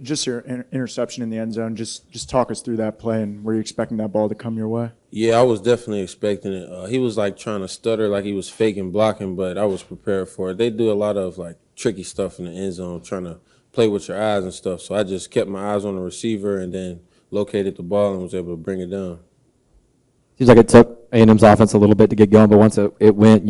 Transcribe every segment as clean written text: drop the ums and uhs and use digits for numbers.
Just your interception in the end zone. Just talk us through that play and were you expecting that ball to come your way? Yeah, I was definitely expecting it. He was like trying to stutter, like he was faking blocking, but I was prepared for it. They do a lot of like tricky stuff in the end zone, trying to play with your eyes and stuff. So I just kept my eyes on the receiver and then located the ball and was able to bring it down. Seems like it took A&M's offense a little bit to get going, but once it went,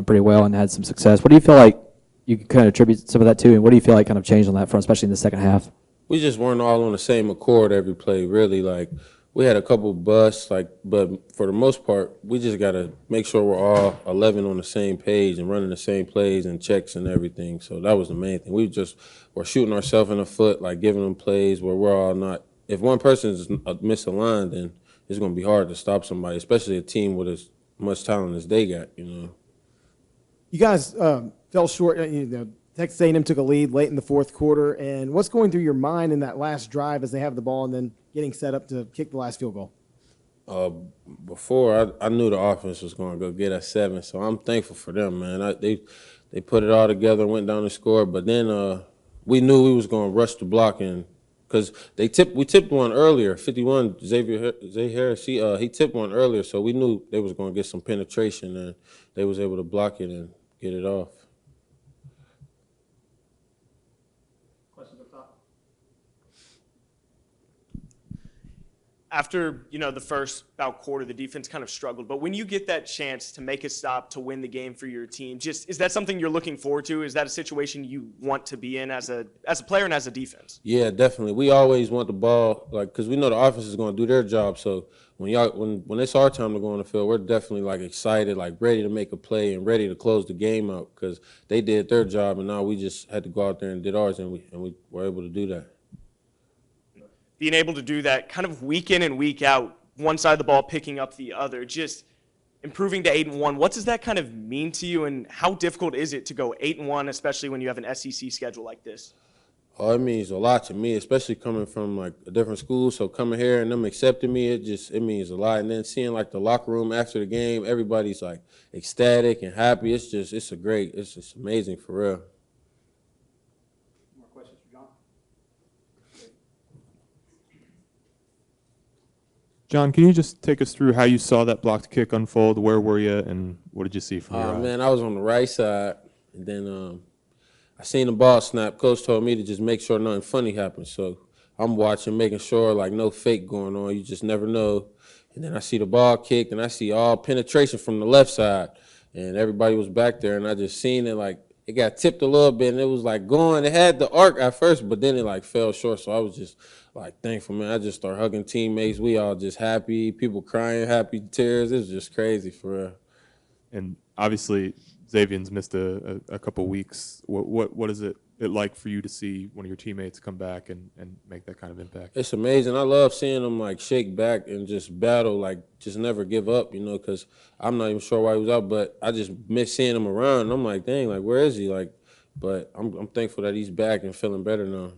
pretty well and had some success. What do you feel like you could kind of attribute some of that to, and what do you feel like kind of changed on that front, especially in the second half? We just weren't all on the same accord every play, really. Like, we had a couple busts, but for the most part, we just got to make sure we're all 11 on the same page and running the same plays and checks and everything. So that was the main thing. We just were shooting ourselves in the foot, like giving them plays where we're all not. If one person is misaligned, then it's going to be hard to stop somebody, especially a team with as much talent as they got, You guys fell short. Texas A&M took a lead late in the fourth quarter. And what's going through your mind in that last drive as they have the ball and then getting set up to kick the last field goal? Before, I knew the offense was going to go get us 7, so I'm thankful for them, man. They put it all together, went down and scored, but then we knew we was going to rush the block in because we tipped one earlier, 51, Xavier Harris, he tipped one earlier, so we knew they was going to get some penetration, and they was able to block it and get it off. After, the first about quarter, the defense kind of struggled. But when you get that chance to make a stop to win the game for your team, is that something you're looking forward to? Is that a situation you want to be in as a player and as a defense? Yeah, definitely. We always want the ball, because we know the offense is going to do their job. So when it's our time to go on the field, we're definitely excited, ready to make a play and ready to close the game out because they did their job, and now we just had to go out there and did ours, and we were able to do that. Being able to do that kind of week in and week out, one side of the ball picking up the other, just improving to 8-1. What does that kind of mean to you, and how difficult is it to go 8-1, especially when you have an SEC schedule like this? Oh, it means a lot to me, especially coming from a different school. So coming here and them accepting me, it means a lot. And then seeing the locker room after the game, everybody's ecstatic and happy. It's just amazing for real. John, can you just take us through how you saw that blocked kick unfold? Where were you, and what did you see from your eye? Man, I was on the right side, and then I seen the ball snap. Coach told me to just make sure nothing funny happens. So I'm watching, making sure no fake going on. You just never know. And then I see the ball kicked, and I see all penetration from the left side, and everybody was back there, and I just seen it it got tipped a little bit, and it was going. It had the arc at first, but then it fell short. So I was just thankful, man. I just started hugging teammates. We all just happy, people crying, happy tears. It was just crazy for real. And obviously, Xavier's missed a couple weeks. What is it like for you to see one of your teammates come back and make that kind of impact? It's amazing. I love seeing them shake back and just battle, just never give up, because I'm not even sure why he was out, but I just miss seeing him around. And I'm dang, where is he? But I'm thankful that he's back and feeling better now.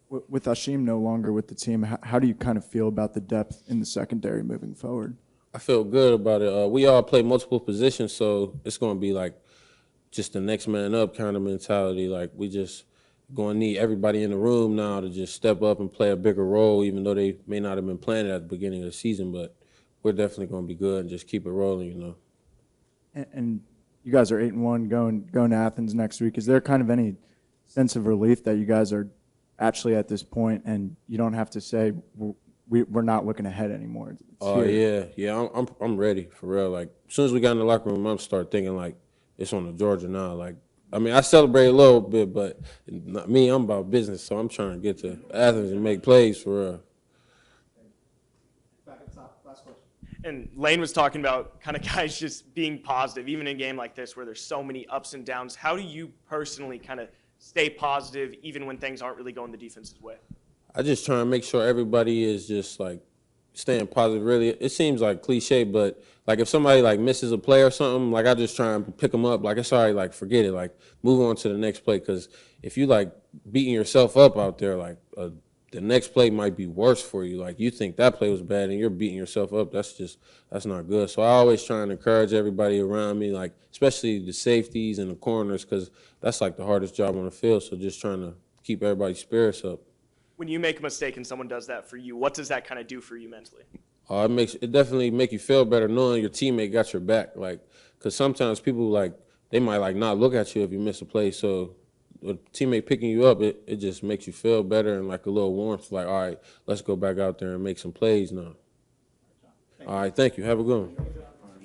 With Ashim no longer with the team, how do you kind of feel about the depth in the secondary moving forward? I feel good about it. We all play multiple positions, so it's going to be just the next man up kind of mentality. We just going to need everybody in the room now to just step up and play a bigger role, even though they may not have been playing it at the beginning of the season. But we're definitely going to be good and just keep it rolling, And you guys are 8-1 going to Athens next week. Is there kind of any sense of relief that you guys are actually at this point and you don't have to say we're not looking ahead anymore? Oh, yeah. I'm ready for real. As soon as we got in the locker room, I'm start thinking it's on the Georgia now. I celebrate a little bit, but not me, I'm about business, so I'm trying to get to Athens and make plays for real. Back at the top, last question. And Lane was talking about kind of guys just being positive, even in a game like this where there's so many ups and downs. How do you personally kind of stay positive even when things aren't really going the defense's way? I just try and make sure everybody is just staying positive. Really, it seems cliche, but if somebody misses a play or something, I just try and pick them up. It's all right, forget it, move on to the next play. Because if you beating yourself up out there, the next play might be worse for you. You think that play was bad and you're beating yourself up. That's not good. So I always try and encourage everybody around me, especially the safeties and the corners, because that's the hardest job on the field. So just trying to keep everybody's spirits up. When you make a mistake and someone does that for you, what does that kind of do for you mentally? It definitely make you feel better knowing your teammate got your back. Like, cause sometimes people they might not look at you if you miss a play. So a teammate picking you up, it just makes you feel better and like a little warmth. Like, all right, let's go back out there and make some plays now. All right, thank you. Have a good one.